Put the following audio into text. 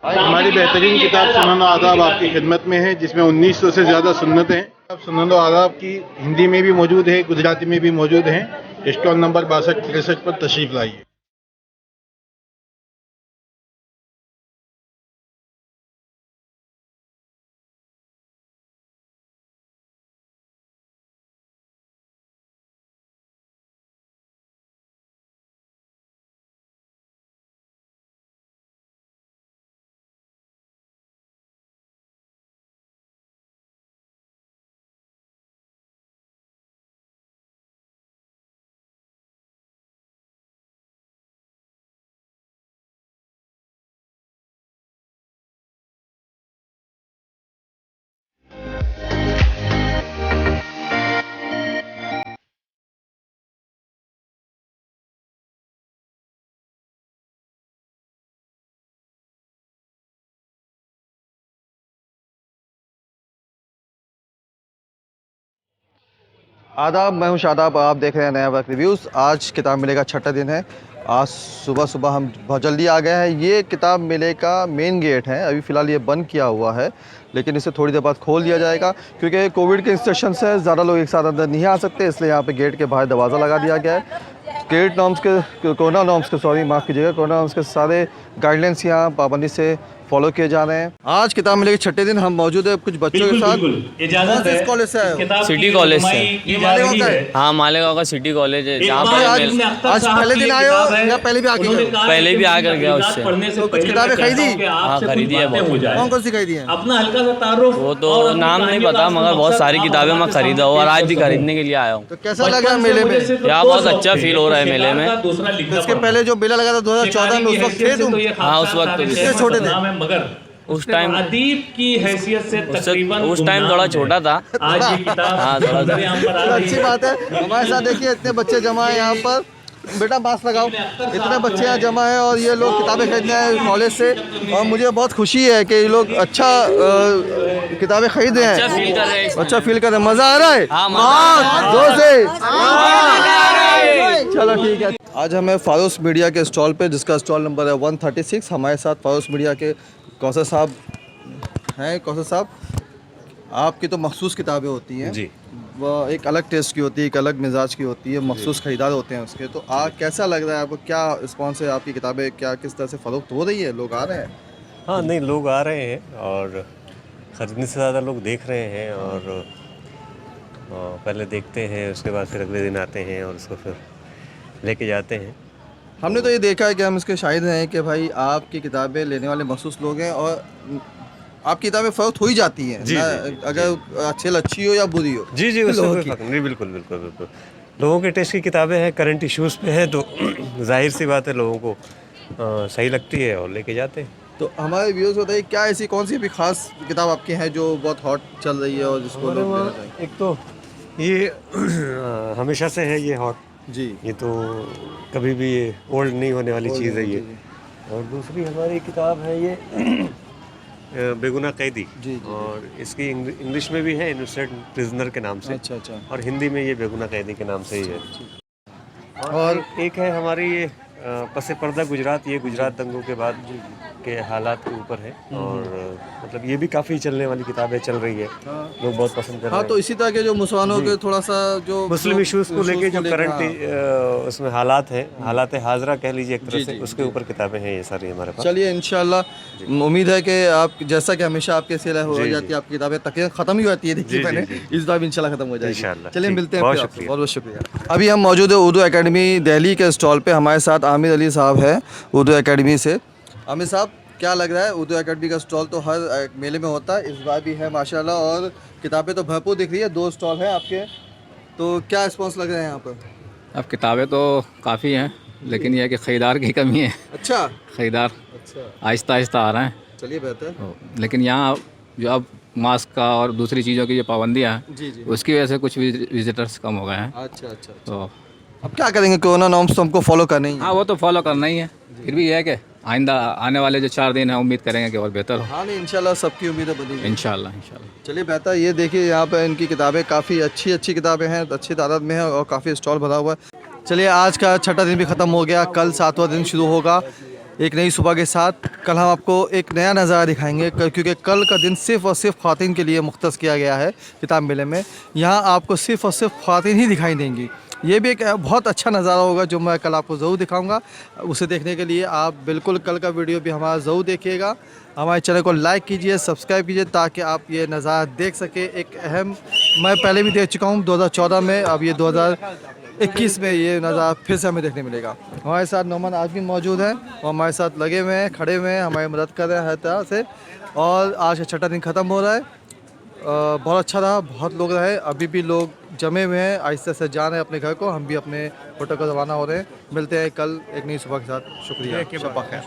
हमारी बेहतरीन किताब सुनन व आदाब आपकी खिदमत में है, जिसमें 1900 से ज़्यादा सुन्नतें हैं। अब सुनन व आदाब की हिंदी में भी मौजूद है, गुजराती में भी मौजूद हैं। स्टॉल नंबर 6263 पर तशरीफ़ लाइए। आदाब, मैं हूं शादाब। आप देख रहे हैं नया वक्त रिव्यूज़। आज किताब मेले का छठा दिन है। आज सुबह सुबह हम बहुत जल्दी आ गए हैं। ये किताब मेले का मेन गेट है। अभी फ़िलहाल ये बंद किया हुआ है, लेकिन इसे थोड़ी देर बाद खोल दिया जाएगा, क्योंकि कोविड के इंस्ट्रक्शन से ज़्यादा लोग एक साथ अंदर नहीं आ सकते, इसलिए यहाँ पे गेट के बाहर दरवाज़ा लगा दिया गया है। गेट नॉर्म्स के कोरोना नॉर्म्स के सॉरी माफ़ कीजिएगा कोरोना नॉर्म्स के सारे गाइडलाइंस यहाँ पाबंदी से फॉलो किए जा रहे हैं। आज किताब मेले के छठे दिन हम मौजूद है कुछ बच्चों के साथ। इजाजत है। कॉलेज से आए हो? सिटी कॉलेज से। ये मालेगांव का है? हाँ, मालेगांव का सिटी कॉलेज है। जहाँ पे आज पहले दिन आए हो या पहले भी आके गए? पहले भी आकर गया उससे। तो कुछ किताबें खरीदी? हाँ, खरीदी है बहुत। कौन कौन सी खरीदी है? अपना हल्का सा तारुफ। वो तो नाम नहीं पता, मगर बहुत सारी किताबें मैं खरीदा हूँ और आज भी खरीदने के लिए आया हूँ। तो कैसा लगा मेले में? यहाँ बहुत अच्छा फील हो रहा है मेले में। इसके पहले जो मेला लगा था 2014 में, उस वक्त थे तुम? हाँ, उस वक्त कितने छोटे थे? मगर उस टाइम अदीब की हैसियत से तकरीबन उस टाइम थोड़ा छोटा था। आज ये किताब हाँ, थोड़ा सा। यहाँ पर आ तो रही अच्छी है। बात है। हमारे साथ देखिए इतने बच्चे जमा है यहाँ पर। बेटा मास्क लगाओ। इतने बच्चे यहाँ जमा है और ये लोग किताबें खरीदने आए कॉलेज से, और मुझे बहुत खुशी है कि ये लोग अच्छा किताबें खरीद रहे अच्छा फील कर रहे हैं। हैं। अच्छा फील कर रहे हैं। मज़ा आ रहा है? हाँ, मज़ा आ रहा है। जोर से। चलो ठीक है। आज हमें फारूस मीडिया के स्टॉल पे, जिसका स्टॉल नंबर है 136, हमारे साथ फारूस मीडिया के कौसर साहब हैं। कौसर साहब, आपकी तो मखसूस किताबें होती हैं जी। वह एक अलग टेस्ट की होती है, एक अलग मिजाज की होती है, मखसूस ख़रीदार होते हैं उसके। तो कैसा लग रहा है आपको? क्या रिस्पॉन्स है? आपकी किताबें क्या किस तरह से फ़रोख्त हो रही है? लोग आ रहे हैं? हाँ, नहीं, लोग आ रहे हैं और ख़रीदने से ज़्यादा लोग देख रहे हैं, और पहले देखते हैं, उसके बाद फिर अगले दिन आते हैं और उसको फिर लेके जाते हैं। हमने तो ये देखा है कि हम इसके शाहिद हैं कि भाई आपकी किताबें लेने वाले मखसूस लोग हैं, और आपकी किताबें फ़रोख्त हो ही जाती हैं जी, ना, जी, जी, अगर अच्छी हो या बुरी हो। जी जी, उससे लोगों कोई की। फ़र्क नहीं। बिल्कुल बिल्कुल बिल्कुल। लोगों के टेस्ट की किताबें हैं, करंट इश्यूज़ पे हैं, तो जाहिर सी बात है लोगों को सही लगती है और लेके जाते हैं। तो हमारे व्यूअर्स बताइए, क्या ऐसी कौन सी भी खास किताब आपकी है जो बहुत हॉट चल रही है और जिसको हमारे लोग लेना वहाँ चाहिए? एक तो ये हमेशा से है ये हॉट, जी ये तो कभी भी ये ओल्ड नहीं होने वाली चीज़ है ये। जी, और दूसरी हमारी किताब है ये बेगुनाह कैदी, जी, जी। और इसकी इंग्लिश में भी है इनोसेंट प्रिजनर के नाम से, अच्छा अच्छा। और हिंदी में ये बेगुनाह कैदी के नाम से ही है। और एक है हमारी ये पसे पर्दा गुजरात, ये गुजरात दंगों के बाद के हालात के ऊपर है, और मतलब ये भी काफ़ी चलने वाली किताबें चल रही है, लोग बहुत पसंद कर रहे हाँ, हैं। तो इसी तरह के जो मुसलमानों के थोड़ा सा जो मुस्लिम इश्यूज़ को लेके जो करंट हाँ। उसमें हालात हैं, हालात हाजरा कह लीजिए एक तरह जी, से, जी, उसके ऊपर किताबें हैं ये सारी हमारे पास। चलिए इंशाल्लाह उम्मीद है कि आप जैसा कि हमेशा आपके सेल हो जी, जाती जी। है, आपकी किताबें तकरीबन ख़त्म ही होती है, देखिए जी, जी, मैंने जी। इस बार भी इंशाल्लाह ख़त्म हो जाएगी। इंशाल्लाह। चलिए ठीक, मिलते हैं, बहुत फिर आपसे। शुक्रिया। बहुत बहुत शुक्रिया। अभी हम मौजूद है उर्दू एकेडमी दिल्ली के स्टॉल पे। हमारे साथ आमिर अली साहब है उर्दू एकेडमी से। आमिर साहब, क्या लग रहा है? उर्दू एकेडमी का स्टॉल तो हर मेले में होता है, इस बार भी है माशाल्लाह, और किताबें तो भरपूर दिख रही है। 2 स्टॉल हैं आपके, तो क्या रिस्पॉन्स लग रहा है यहाँ पर? अब किताबें तो काफ़ी हैं, लेकिन यह है कि ख़रीदार की कमी है। अच्छा ख़रीदार अच्छा, आहिस्ता आहिस्ता आ रहे हैं, चलिए बेहतर। तो लेकिन यहाँ जो अब मास्क का और दूसरी चीज़ों की जो पाबंदियाँ हैं, जी जी। उसकी वजह से कुछ विजिटर्स कम हो गए हैं। अच्छा अच्छा। तो अब क्या करेंगे? कोरोना नॉर्म्स तो हमको फॉलो करना ही है। हाँ, वो तो फॉलो करना ही है, फिर भी यह है कि आइंदा आने वाले जो 4 दिन हैं उम्मीद करेंगे कि और बेहतर हो। हाँ नहीं, इंशाल्लाह सबकी उम्मीदें बनी हैं। इंशाल्लाह इंशाल्लाह। चलिए बेहतर। ये देखिए यहाँ पर इनकी किताबें काफ़ी अच्छी अच्छी किताबें हैं, अच्छी तादाद में है, और काफ़ी स्टॉल भरा हुआ है। चलिए आज का छठा दिन भी ख़त्म हो गया, कल 7वां दिन शुरू होगा। एक नई सुबह के साथ। कल हम आपको एक नया नज़ारा दिखाएंगे क्योंकि कल का दिन सिर्फ़ और सिर्फ ख़वातीन के लिए मुख्तस किया गया है किताब मेले में। यहाँ आपको सिर्फ़ और सिर्फ ख़वातीन ही दिखाई देंगी। ये भी एक बहुत अच्छा नज़ारा होगा जो मैं कल आपको ज़रूर दिखाऊंगा। उसे देखने के लिए आप बिल्कुल कल का वीडियो भी हमारा ज़रूर देखिएगा। हमारे चैनल को लाइक कीजिए, सब्सक्राइब कीजिए ताकि आप ये नज़ारा देख सके। एक अहम, मैं पहले भी देख चुका हूँ 2014 में, अब ये 2021 में ये नज़ारा फिर से हमें देखने मिलेगा। हमारे साथ नोमान आज भी मौजूद हैं और हमारे साथ लगे हुए हैं, खड़े हुए हैं, हमारी मदद कर रहे हैं हर तरह से। और आज का छठा दिन ख़त्म हो रहा है। बहुत अच्छा रहा, बहुत लोग रहे, अभी भी लोग जमे हुए हैं, आहिस्ते से जा रहे हैं अपने घर को। हम भी अपने होटल को रवाना हो रहे हैं। मिलते हैं कल एक नई सुबह के साथ। शुक्रिया, शब बख़ैर।